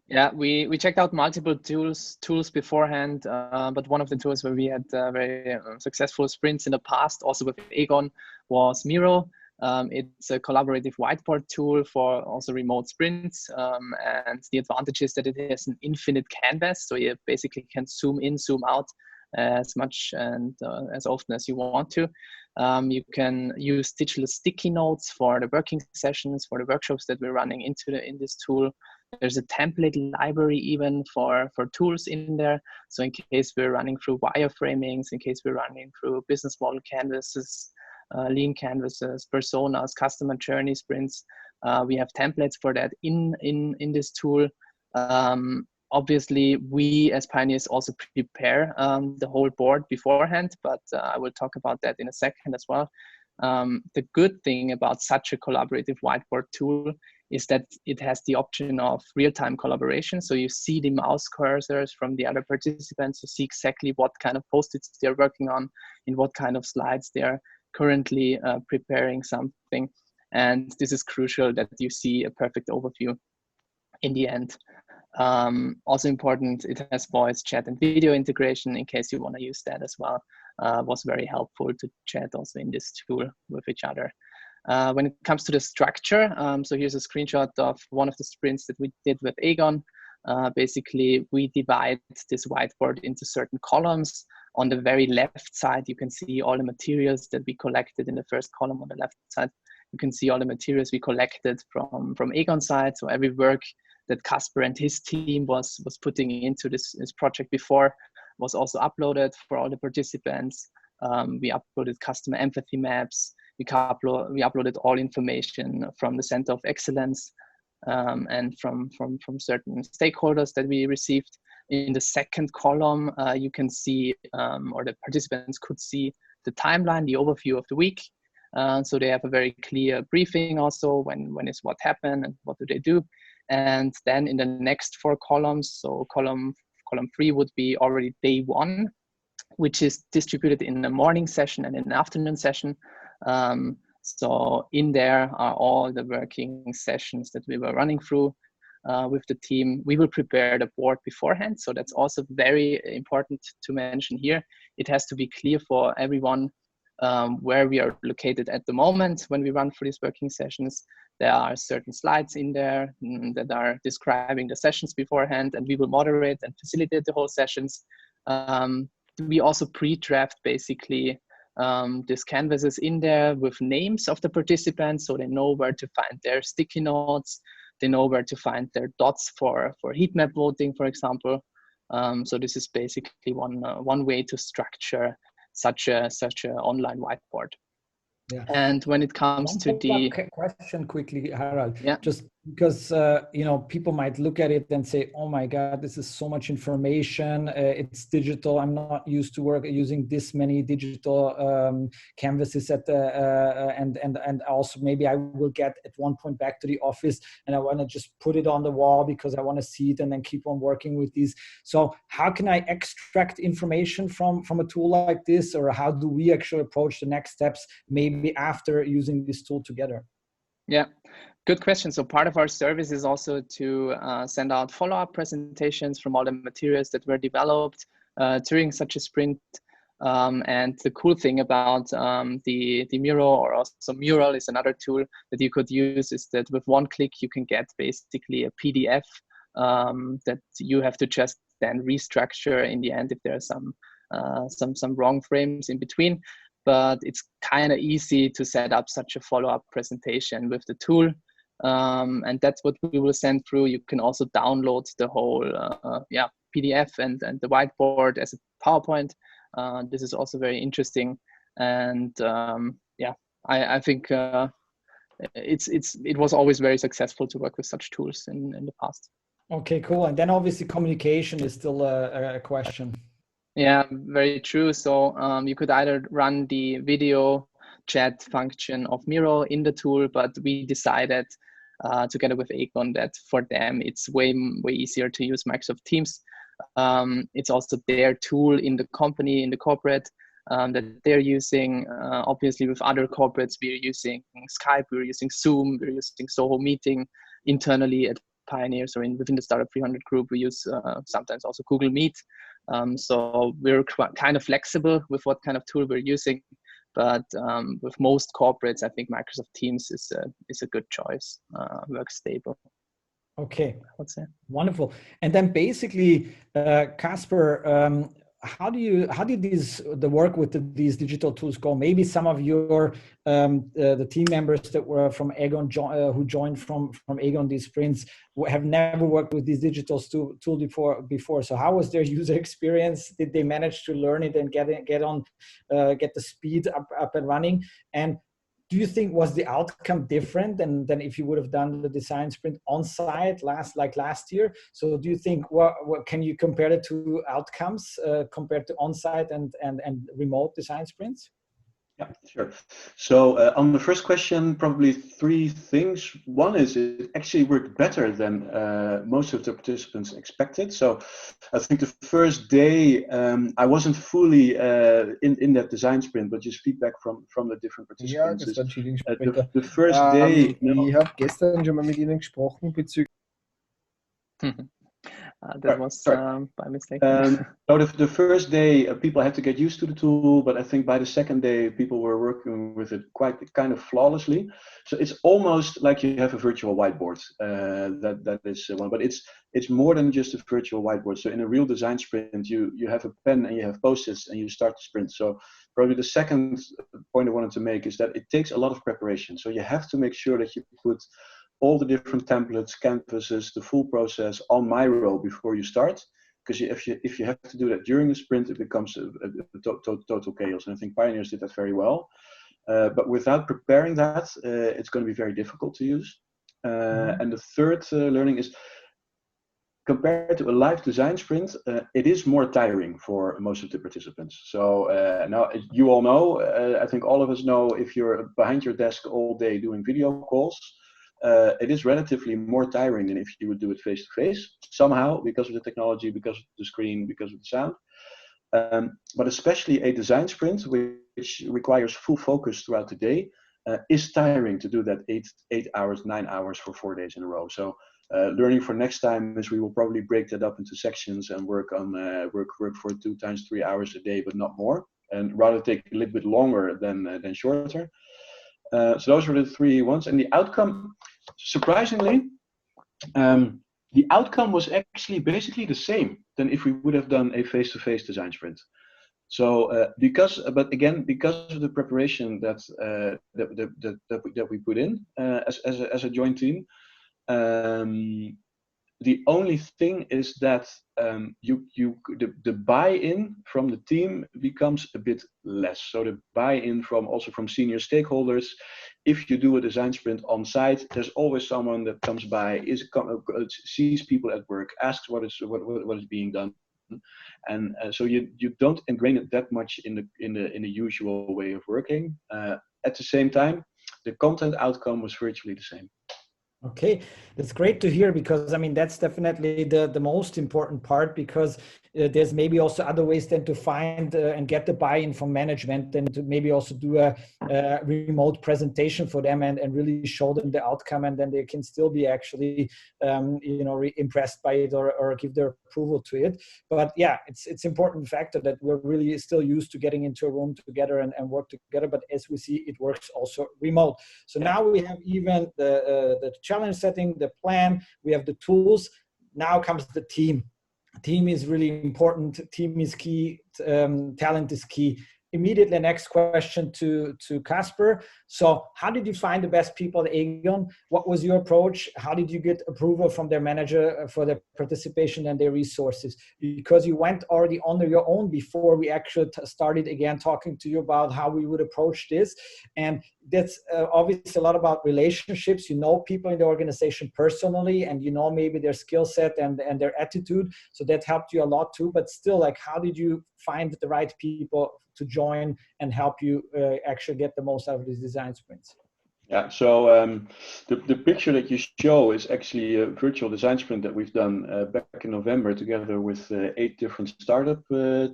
Yeah, we checked out multiple tools beforehand, but one of the tools where we had very successful sprints in the past, also with AEGON, was Miro. It's a collaborative whiteboard tool for also remote sprints, and the advantage is that it has an infinite canvas, so you basically can zoom in, zoom out as much and as often as you want to. You can use digital sticky notes for the working sessions, for the workshops that we're running in this tool. There's a template library even for tools in there. So in case we're running through wireframings, in case we're running through business model canvases, lean canvases, personas, customer journey sprints, we have templates for that in this tool. Obviously, we as pioneers also prepare the whole board beforehand, but I will talk about that in a second as well. The good thing about such a collaborative whiteboard tool is that it has the option of real-time collaboration. So you see the mouse cursors from the other participants, you see exactly what kind of post-its they're working on, in what kind of slides they're currently preparing something. And this is crucial that you see a perfect overview in the end. Also important, it has voice, chat, and video integration in case you want to use that as well. Was very helpful to chat also in this tool with each other. When it comes to the structure, so here's a screenshot of one of the sprints that we did with AEGON. Basically, we divide this whiteboard into certain columns. On the very left side, you can see all the materials that we collected in the first column on the left side. You can see all the materials we collected from AEGON side. So every work that Capser and his team was putting into this project before was also uploaded for all the participants. We uploaded customer empathy maps. We uploaded all information from the Center of Excellence and from certain stakeholders that we received. In the second column, you can see, or the participants could see the timeline, the overview of the week. So they have a very clear briefing also, when is what happened and what do they do. And then in the next 4 columns, so column 3 would be already day 1, which is distributed in the morning session and in the afternoon session. So in there are all the working sessions that we were running through with the team. We will prepare the board beforehand. So that's also very important to mention here. It has to be clear for everyone where we are located at the moment when we run through these working sessions. There are certain slides in there that are describing the sessions beforehand, and we will moderate and facilitate the whole sessions. We also pre-draft basically these canvases in there with names of the participants, so they know where to find their sticky notes, they know where to find their dots for heat map voting, for example. So this is basically one way to structure such a online whiteboard. Yeah. And when it comes to the question quickly, Harald, yeah. just because you know, people might look at it and say, oh my god, this is so much information, it's digital, I'm not used to using this many digital canvases at the and also maybe I will get at one point back to the office and I want to just put it on the wall because I want to see it and then keep on working with these. So how can I extract information from a tool like this, or how do we actually approach the next steps maybe after using this tool together? Yeah, good question. So part of our service is also to send out follow-up presentations from all the materials that were developed during such a sprint. And the cool thing about the Miro, or also Mural is another tool that you could use, is that with one click you can get basically a PDF that you have to just then restructure in the end if there are some wrong frames in between. But it's kind of easy to set up such a follow-up presentation with the tool. And that's what we will send through. You can also download the whole PDF and the whiteboard as a PowerPoint. This is also very interesting. And I think it was always very successful to work with such tools in the past. Okay, cool. And then obviously communication is still a question. Yeah, very true. So you could either run the video chat function of Miro in the tool, but we decided together with AEGON that for them it's way easier to use Microsoft Teams. It's also their tool in the company, in the corporate, that they're using. Obviously, with other corporates, we're using Skype, we're using Zoom, we're using Soho Meeting internally at Pioneers, or within the Startup 300 group. We use sometimes also Google Meet. So we're kind of flexible with what kind of tool we're using, but with most corporates, I think Microsoft Teams is a good choice. Works stable. Okay, I would say. Wonderful. And then basically, Casper, how did the work with these digital tools go? Maybe some of your the team members that were from AEGON who joined from AEGON these sprints have never worked with these digital tool before. So how was their user experience? Did they manage to learn it and get the speed up and running? And do you think was the outcome different than if you would have done the design sprint on site last year? So do you think what can you compare the two outcomes compared to on site and remote design sprints? Yeah, sure. So on the first question, probably three things. One is it actually worked better than most of the participants expected. So I think the first day I wasn't fully in that design sprint, but just feedback from the different participants. Ja, das war ein Chilling The first day. Ich habe gestern schon mal mit Ihnen gesprochen bezüglich. That was by mistake. So the first day, people had to get used to the tool, but I think by the second day, people were working with it quite kind of flawlessly. So it's almost like you have a virtual whiteboard. That is one, but it's more than just a virtual whiteboard. So in a real design sprint, you have a pen and you have post-its and you start the sprint. So probably the second point I wanted to make is that it takes a lot of preparation. So you have to make sure that you put all the different templates, canvases, the full process on Miro before you start. Because if you have to do that during the sprint, it becomes a total chaos. And I think Pioneers did that very well. But without preparing that, it's going to be very difficult to use. And the third learning is, compared to a live design sprint, it is more tiring for most of the participants. So now you all know, I think all of us know, if you're behind your desk all day doing video calls, it is relatively more tiring than if you would do it face to face, somehow, because of the technology, because of the screen, because of the sound. But especially a design sprint, which requires full focus throughout the day, is tiring to do that 8 hours, 9 hours for 4 days in a row. So learning for next time is we will probably break that up into sections and work for 2 times 3 hours a day, but not more, and rather take a little bit longer than shorter. So those were the three ones, and the outcome, surprisingly, the outcome was actually basically the same than if we would have done a face-to-face design sprint. So because of the preparation that we put in as a joint team, the only thing is that the buy-in from the team becomes a bit less. So the buy-in from senior stakeholders. If you do a design sprint on site, there's always someone that comes by, sees people at work, asks what is being done, and so you don't ingrain it that much in the usual way of working. At the same time, the content outcome was virtually the same. Okay, that's great to hear, because I mean that's definitely the most important part, because there's maybe also other ways then to find and get the buy-in from management, and to maybe also do a remote presentation for them and really show them the outcome, and then they can still be actually impressed by it or give their approval to it. But yeah, it's important factor that we're really still used to getting into a room together and work together, but as we see, it works also remote. So now we have even the challenge setting, the plan, we have the tools. Now comes the team. Team is really important. Team is key. Talent is key. Immediately, next question to Capser. So how did you find the best people at AEGON? What was your approach? How did you get approval from their manager for their participation and their resources? Because you went already on your own before we actually started again talking to you about how we would approach this. And that's obviously a lot about relationships. You know people in the organization personally, and you know maybe their skill set and their attitude. So that helped you a lot too. But still, like, how did you find the right people to join and help you actually get the most out of these design sprints? Yeah, so the picture that you show is actually a virtual design sprint that we've done back in November together with 8 different startup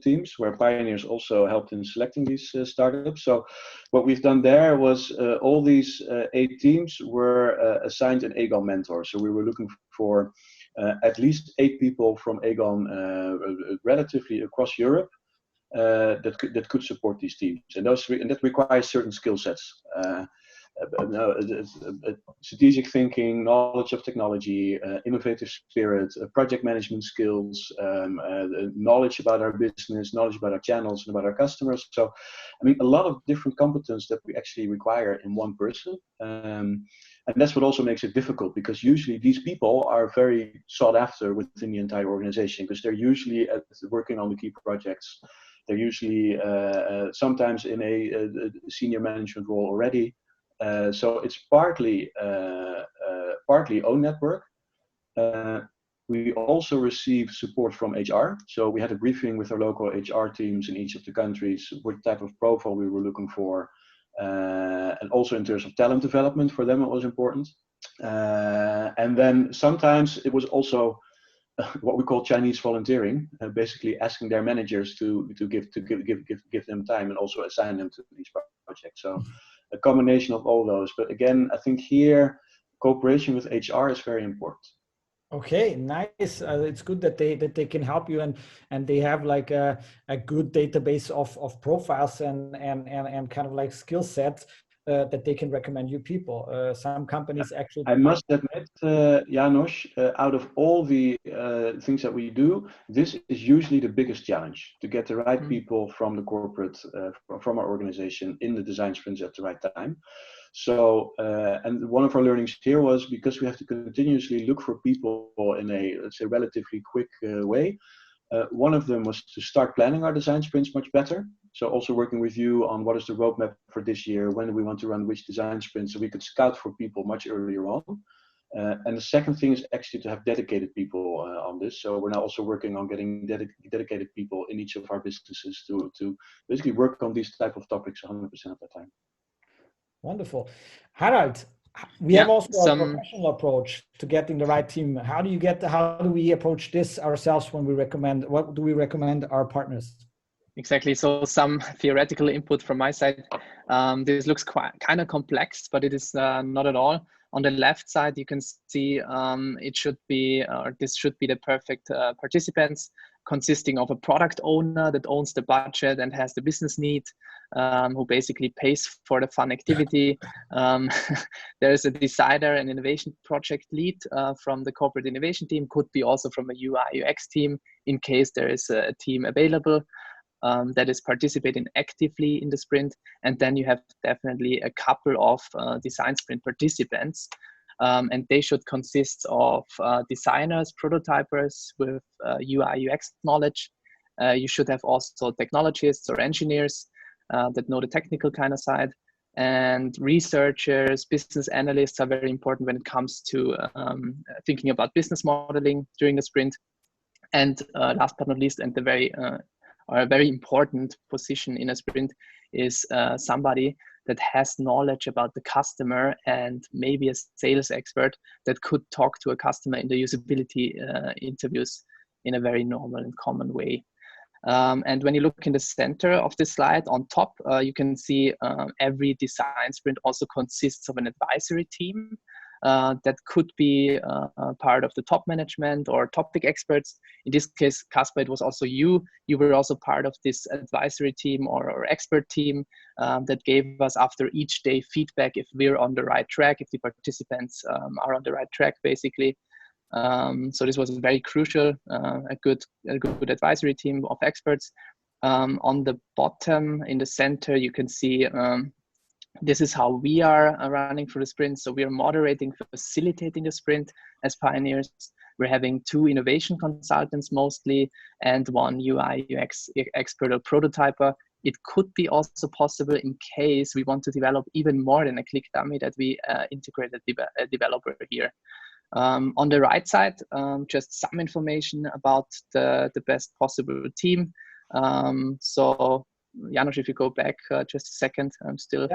teams, where Pioneers also helped in selecting these startups. So what we've done there was all these 8 teams were assigned an AEGON mentor. So we were looking for at least 8 people from AEGON relatively across Europe that could support these teams, and that requires certain skill sets. Strategic thinking, knowledge of technology, innovative spirit, project management skills, knowledge about our business, knowledge about our channels and about our customers. So, I mean, a lot of different competence that we actually require in one person. And that's what also makes it difficult, because usually these people are very sought after within the entire organization, because they're usually working on the key projects. They're usually sometimes in a senior management role already. So it's partly own network. We also receive support from HR. So we had a briefing with our local HR teams in each of the countries, what type of profile we were looking for. And also in terms of talent development, for them it was important. And then sometimes it was also what we call Chinese volunteering, basically asking their managers to give them time and also assign them to these projects. So a combination of all those. But again, I think here cooperation with HR is very important. Okay, nice. It's good that they can help you and they have like a good database of profiles and kind of like skill sets that they can recommend you people. Some companies actually. I must admit, Janos, out of all the things that we do, this is usually the biggest challenge, to get the right people from the corporate, from our organization in the design sprints at the right time. So, and one of our learnings here was, because we have to continuously look for people in a, let's say, relatively quick way. One of them was to start planning our design sprints much better. So also working with you on what is the roadmap for this year, when do we want to run which design sprints, so we could scout for people much earlier on. And the second thing is actually to have dedicated people on this. So we're now also working on getting dedicated people in each of our businesses to basically work on these type of topics 100% of the time. Wonderful. Harald, we have also a professional approach to getting the right team. How do we approach this ourselves when we recommend, what do we recommend our partners? Exactly. So some theoretical input from my side. This looks kind of complex, but it is not at all. On the left side, you can see it should be, or this should be the perfect participants, consisting of a product owner that owns the budget and has the business need, who basically pays for the fun activity. There is a designer and innovation project lead from the corporate innovation team, could be also from a UI UX team in case there is a team available. That is participating actively in the sprint. And then you have definitely a couple of design sprint participants and they should consist of designers, prototypers with UI UX knowledge. You should have also technologists or engineers that know the technical kind of side, and researchers, business analysts are very important when it comes to thinking about business modeling during the sprint. And last but not least, and a very important position in a sprint is somebody that has knowledge about the customer and maybe a sales expert that could talk to a customer in the usability interviews in a very normal and common way. And when you look in the center of this slide on top, you can see every design sprint also consists of an advisory team that could be part of the top management or topic experts. In this case, Casper, it was also you. You were also part of this advisory team or expert team that gave us after each day feedback if we're on the right track, if the participants are on the right track, basically. So this was very crucial, a good advisory team of experts. On the bottom in the center, you can see this is how we are running through the sprint. So we are moderating, facilitating the sprint as pioneers. We're having 2 innovation consultants mostly and 1 UI UX expert or prototyper. It could be also possible in case we want to develop even more than a click dummy that we integrate a developer here. On the right side, just some information about the best possible team. So Janos, if you go back just a second, I'm still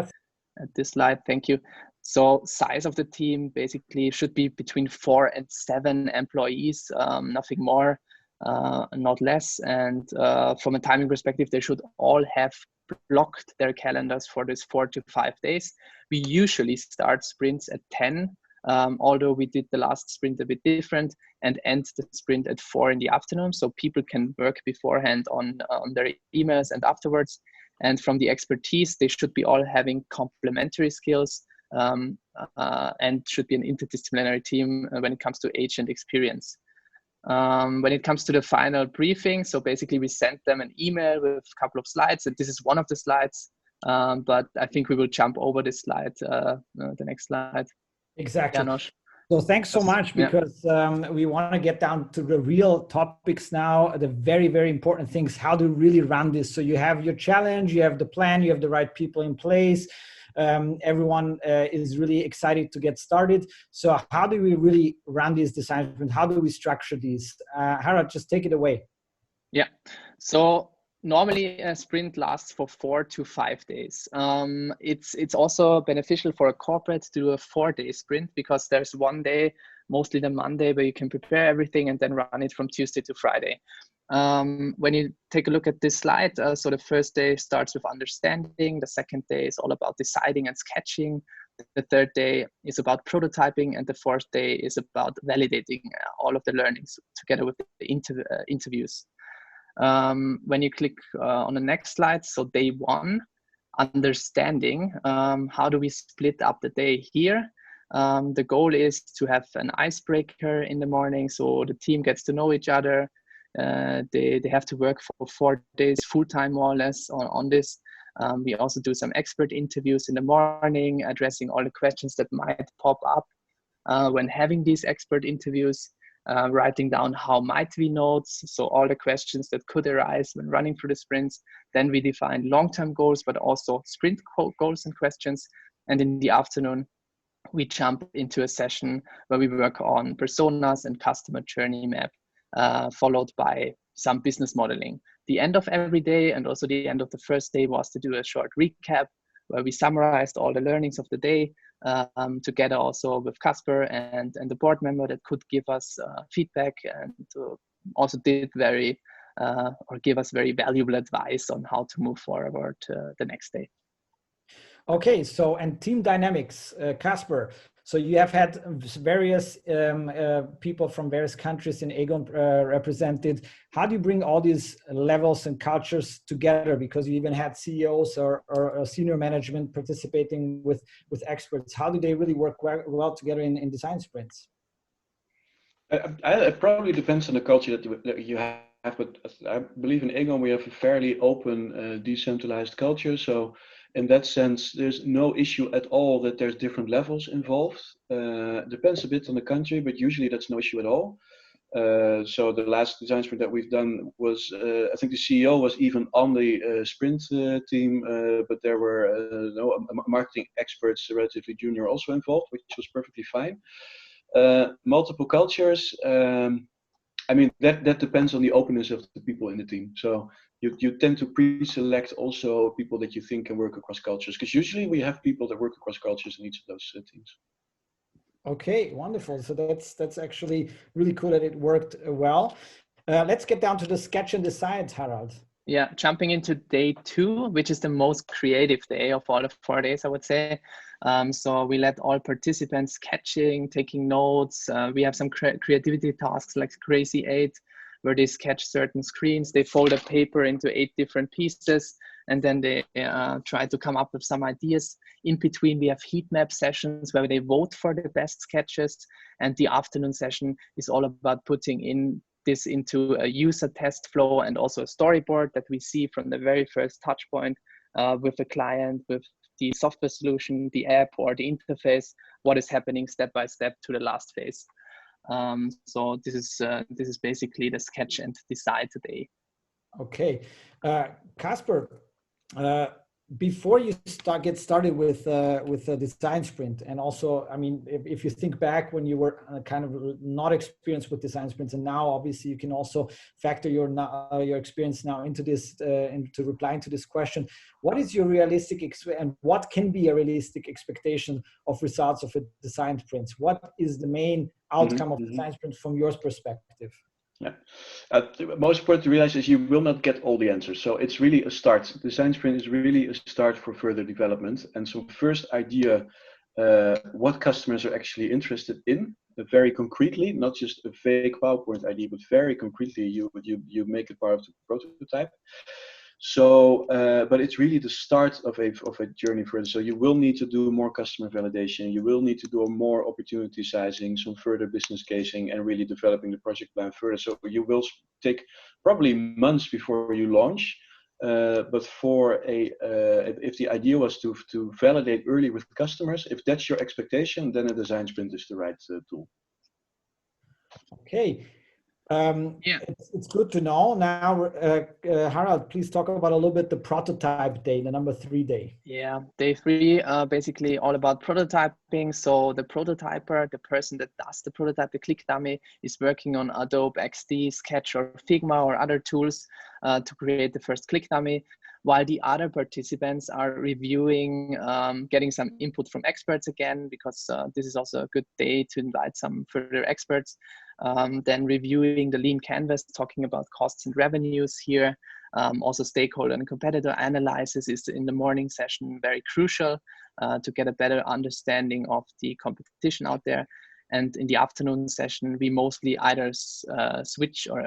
at this slide, thank you. So size of the team basically should be between 4 and 7 employees, nothing more, not less. And from a timing perspective, they should all have blocked their calendars for this 4 to 5 days. We usually start sprints at 10, although we did the last sprint a bit different, and end the sprint at 4 in the afternoon, so people can work beforehand on their emails and afterwards. And from the expertise, they should be all having complementary skills and should be an interdisciplinary team when it comes to age and experience. When it comes to the final briefing, so basically we sent them an email with a couple of slides, and this is one of the slides, but I think we will jump over this slide, the next slide. Exactly. Janos. So thanks so much, because we want to get down to the real topics now, the very, very important things, how to really run this. So you have your challenge, you have the plan, you have the right people in place. Everyone is really excited to get started. So how do we really run these design sprints? How do we structure these? Harald, just take it away. Yeah. So normally a sprint lasts for 4 to 5 days. It's also beneficial for a corporate to do a 4-day sprint, because there's one day, mostly the Monday, where you can prepare everything and then run it from Tuesday to Friday. When you take a look at this slide, so the first day starts with understanding, the second day is all about deciding and sketching, the third day is about prototyping, and the fourth day is about validating all of the learnings together with the interviews. When you click on the next slide, so day 1, understanding, how do we split up the day here? The goal is to have an icebreaker in the morning, so the team gets to know each other. They have to work for 4 days full-time, more or less, on this. We also do some expert interviews in the morning, addressing all the questions that might pop up when having these expert interviews. Writing down how might we notes, so all the questions that could arise when running through the sprints. Then we define long-term goals, but also sprint goals and questions. And in the afternoon, we jump into a session where we work on personas and customer journey map, followed by some business modeling. The end of every day, and also the end of the first day, was to do a short recap where we summarized all the learnings of the day, together also with Casper and the board member that could give us feedback, and also did give us very valuable advice on how to move forward the next day. Okay, so and team dynamics, Casper. So you have had various people from various countries in AEGON represented. How do you bring all these levels and cultures together? Because you even had CEOs or senior management participating with experts. How do they really work well together in design sprints? It probably depends on the culture that you have, but I believe in AEGON we have a fairly open, decentralized culture. So in that sense, there's no issue at all that there's different levels involved. Depends a bit on the country, but usually that's no issue at all. So the last design sprint that we've done was, I think the CEO was even on the sprint team, but there were marketing experts, relatively junior, also involved, which was perfectly fine. Multiple cultures. I mean, that depends on the openness of the people in the team. So you tend to pre-select also people that you think can work across cultures, because usually we have people that work across cultures in each of those teams. Okay, wonderful. So that's actually really cool that it worked well. Let's get down to the sketch and decide, Harald. Yeah, jumping into day 2, which is the most creative day of all the 4 days, I would say. So we let all participants sketching, taking notes. We have some creativity tasks like Crazy 8, where they sketch certain screens. They fold a paper into 8 different pieces, and then they try to come up with some ideas. In between, we have heat map sessions where they vote for the best sketches. And the afternoon session is all about putting in this into a user test flow and also a storyboard that we see from the very first touch point with the client, with the software solution, the app, or the interface, what is happening step by step to the last phase. So this is basically the sketch and decide today. Okay, Casper, before you get started with the design sprint, and also, I mean, if you think back when you were kind of not experienced with design sprints, and now obviously you can also factor your experience now into this, into replying to this question. What is your realistic and what can be a realistic expectation of results of a design sprint? What is the main outcome of design sprint from your perspective? Yeah, most important to realize is you will not get all the answers. So it's really a start. Design sprint is really a start for further development. And so first idea, what customers are actually interested in, very concretely, not just a vague PowerPoint idea, but very concretely you make it part of the prototype. So, but it's really the start of a journey further. So you will need to do more customer validation. You will need to do more opportunity sizing, some further business casing, and really developing the project plan further. So you will take probably months before you launch. But for if the idea was to validate early with customers, if that's your expectation, then a design sprint is the right tool. Okay. It's good to know. Now, Harald, please talk about a little bit the prototype day, the number 3 day. Yeah, day 3, basically all about prototyping. So the prototyper, the person that does the prototype, the click dummy, is working on Adobe XD, Sketch, or Figma, or other tools to create the first click dummy, while the other participants are reviewing, getting some input from experts again, because this is also a good day to invite some further experts. Then reviewing the lean canvas, talking about costs and revenues here. Also stakeholder and competitor analysis is in the morning session very crucial to get a better understanding of the competition out there. And in the afternoon session, we mostly either switch or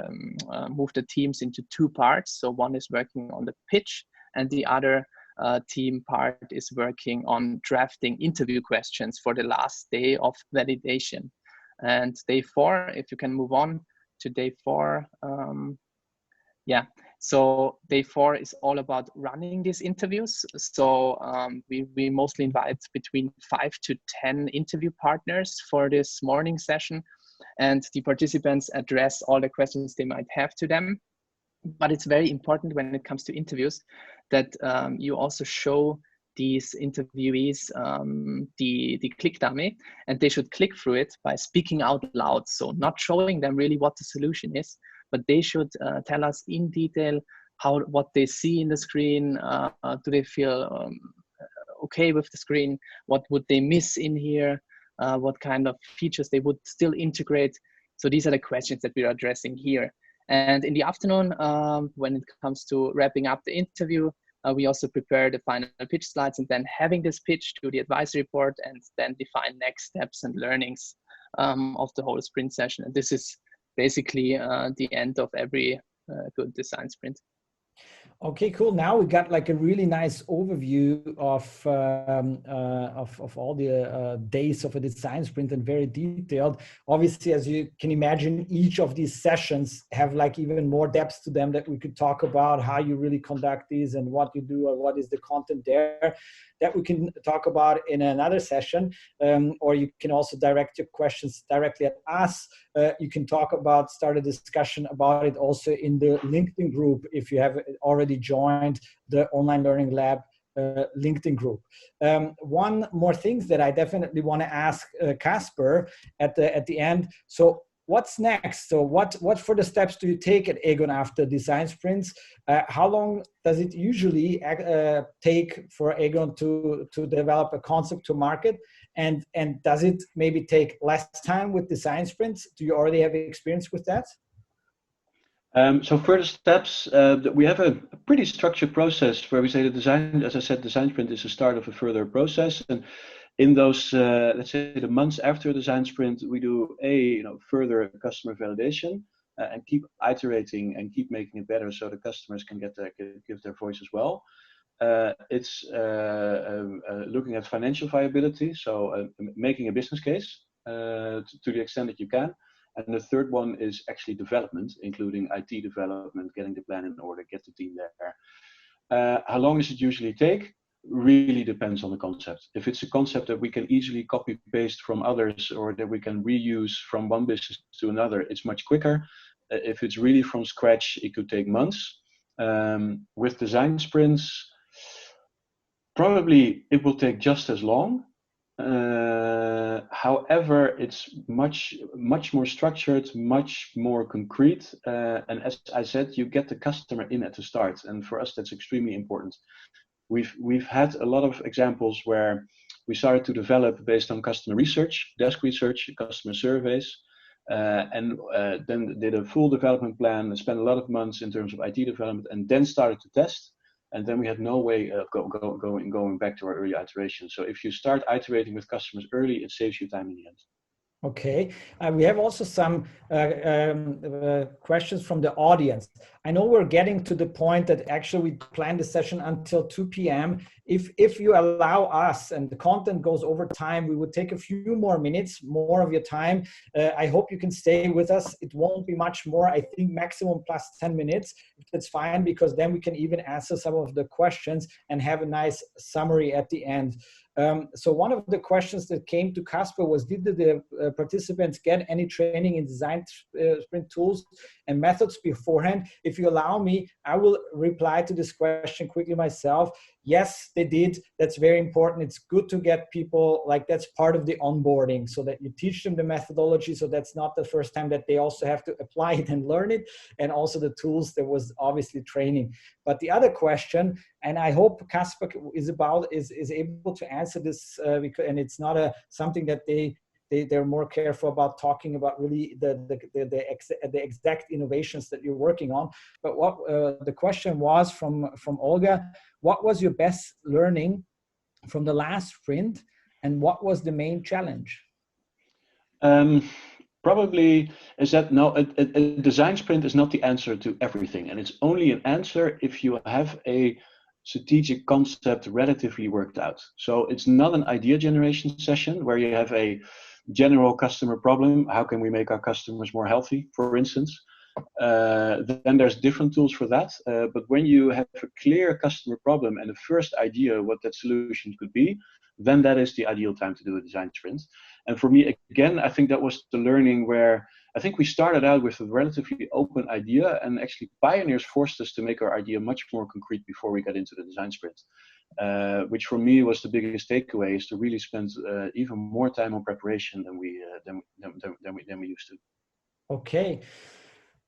move the teams into 2 parts. So one is working on the pitch, and the other team part is working on drafting interview questions for the last day of validation. And day 4, if you can move on to day 4. So day 4 is all about running these interviews. So we mostly invite between 5 to 10 interview partners for this morning session. And the participants address all the questions they might have to them. But it's very important when it comes to interviews that you also show these interviewees the click dummy, and they should click through it by speaking out loud. So not showing them really what the solution is, but they should tell us in detail what they see in the screen. Do they feel okay with the screen? What would they miss in here? What kind of features they would still integrate? So these are the questions that we're addressing here. And in the afternoon, when it comes to wrapping up the interview, we also prepare the final pitch slides, and then having this pitch to the advisory board, and then define next steps and learnings of the whole sprint session. And this is basically the end of every good design sprint. Okay, cool. Now we got like a really nice overview of all the days of a design sprint, and very detailed. Obviously, as you can imagine, each of these sessions have like even more depth to them that we could talk about, how you really conduct these and what you do or what is the content there, that we can talk about in another session. Or you can also direct your questions directly at us. You can start a discussion about it also in the LinkedIn group if you have already joined the Online Learning Lab LinkedIn group. One more thing that I definitely want to ask Capser at the end. So what's next? So what further steps do you take at AEGON after design sprints? How long does it usually take for AEGON to develop a concept to market? And does it maybe take less time with design sprints? Do you already have experience with that? So further steps, we have a pretty structured process where we say the design, as I said, design sprint is the start of a further process. And in those, let's say the months after a design sprint, we do further customer validation and keep iterating and keep making it better so the customers can give their voice as well. It's looking at financial viability, so making a business case to the extent that you can. And the third one is actually development, including IT development, getting the plan in order, get the team there. How long does it usually take? Really depends on the concept. If it's a concept that we can easily copy paste from others or that we can reuse from one business to another, it's much quicker. If it's really from scratch, it could take months. With design sprints, probably it will take just as long. However, it's much more structured, much more concrete, and as I said, you get the customer in at the start, and for us that's extremely important. We've had a lot of examples where we started to develop based on customer research, desk research, customer surveys, and then did a full development plan and spent a lot of months in terms of IT development, and then started to test. And then we had no way of going back to our early iteration. So if you start iterating with customers early, it saves you time in the end. Okay, we have also some questions from the audience. I know we're getting to the point that actually we planned the session until 2 p.m. If you allow us and the content goes over time, we would take a few more minutes, more of your time. I hope you can stay with us. It won't be much more, I think maximum plus 10 minutes. That's fine, because then we can even answer some of the questions and have a nice summary at the end. So one of the questions that came to Capser was, did the participants get any training in design sprint tools and methods beforehand? If you allow me, I will reply to this question quickly myself. Yes, they did. That's very important. It's good to get people, like that's part of the onboarding, so that you teach them the methodology, so that's not the first time that they also have to apply it and learn it, and also the tools. There was obviously training. But the other question, and I hope Capser is able to answer this, and it's not something that they're more careful about talking about really the exact innovations that you're working on. But what the question was from Olga: what was your best learning from the last sprint, and what was the main challenge? Probably is that no, a design sprint is not the answer to everything, and it's only an answer if you have a strategic concept relatively worked out. So it's not an idea generation session where you have a general customer problem. How can we make our customers more healthy, for instance? Then there's different tools for that. But when you have a clear customer problem and a first idea what that solution could be, then that is the ideal time to do a design sprint. And for me, again, I think that was the learning where I think we started out with a relatively open idea, and actually pioneers forced us to make our idea much more concrete before we got into the design sprint, which for me was the biggest takeaway, is to really spend even more time on preparation than we used to. Okay.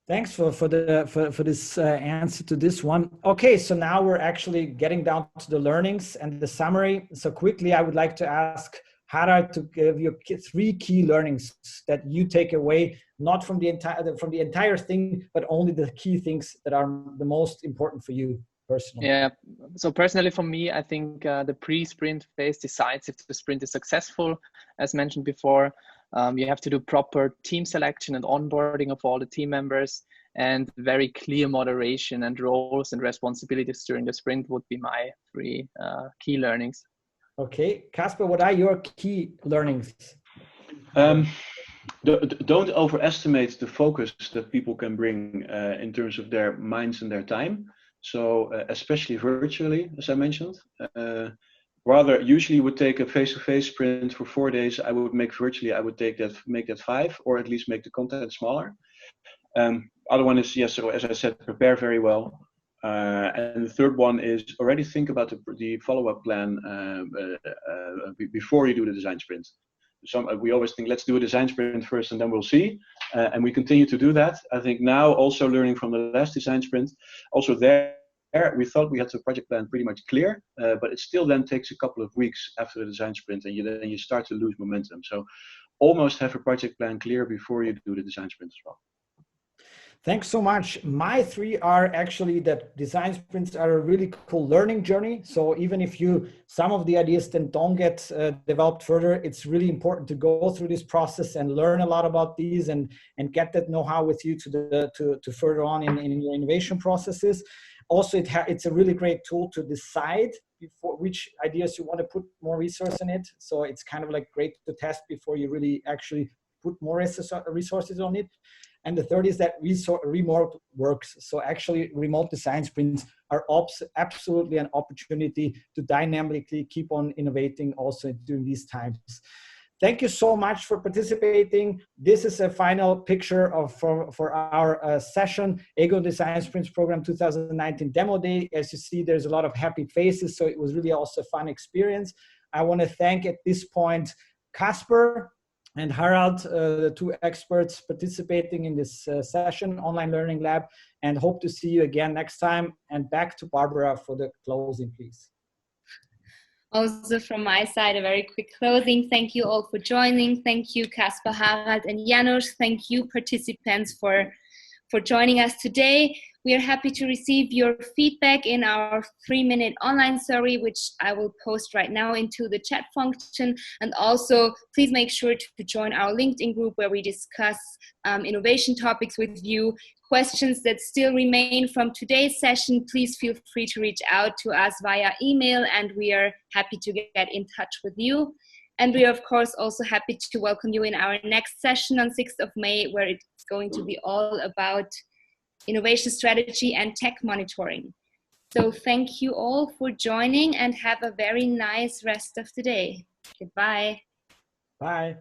Thanks for this answer to this one. Okay, so now we're actually getting down to the learnings and the summary. So quickly, I would like to ask Harald to give you 3 key learnings that you take away, not from the entire thing, but only the key things that are the most important for you personally. Yeah, so personally for me, I think the pre-sprint phase decides if the sprint is successful. As mentioned before, you have to do proper team selection and onboarding of all the team members. and very clear moderation and roles and responsibilities during the sprint would be my 3 key learnings. Okay, Casper, what are your key learnings? Don't overestimate the focus that people can bring in terms of their minds and their time. So especially virtually, as I mentioned. Rather, usually would take a face-to-face sprint for 4 days. I would make virtually, I would make that 5, or at least make the content smaller. Other one is, yes, so as I said, prepare very well. And the third one is already think about the follow-up plan before you do the design sprint. We always think, let's do a design sprint first and then we'll see. And we continue to do that. I think now also learning from the last design sprint, also there, we thought we had the project plan pretty much clear, but it still then takes a couple of weeks after the design sprint, and then you start to lose momentum. So almost have a project plan clear before you do the design sprint as well. Thanks so much. My 3 are actually that design sprints are a really cool learning journey. So even if some of the ideas then don't get developed further, it's really important to go through this process and learn a lot about these and get that know-how with you to further on in your innovation processes. Also, it's a really great tool to decide before which ideas you want to put more resource in it. So it's kind of like great to test before you really actually put more resources on it. And the third is that remote works. So actually remote design sprints are absolutely an opportunity to dynamically keep on innovating also during these times. Thank you so much for participating. This is a final picture for our session, AEGON Design Sprints Program 2019 Demo Day. As you see, there's a lot of happy faces, so it was really also a fun experience. I want to thank at this point Casper and Harald, the 2 experts participating in this session, Online Learning Lab, and hope to see you again next time. And back to Barbara for the closing, please. Also from my side, a very quick closing. Thank you all for joining. Thank you, Casper, Harald, and Janusz. Thank you, participants, for joining us today. We are happy to receive your feedback in our 3-minute online survey, which I will post right now into the chat function. And also, please make sure to join our LinkedIn group where we discuss innovation topics with you. Questions that still remain from today's session, please feel free to reach out to us via email, and we are happy to get in touch with you. And we are, of course, also happy to welcome you in our next session on 6th of May, where it's going to be all about innovation strategy and tech monitoring. So thank you all for joining and have a very nice rest of the day. Goodbye. Bye.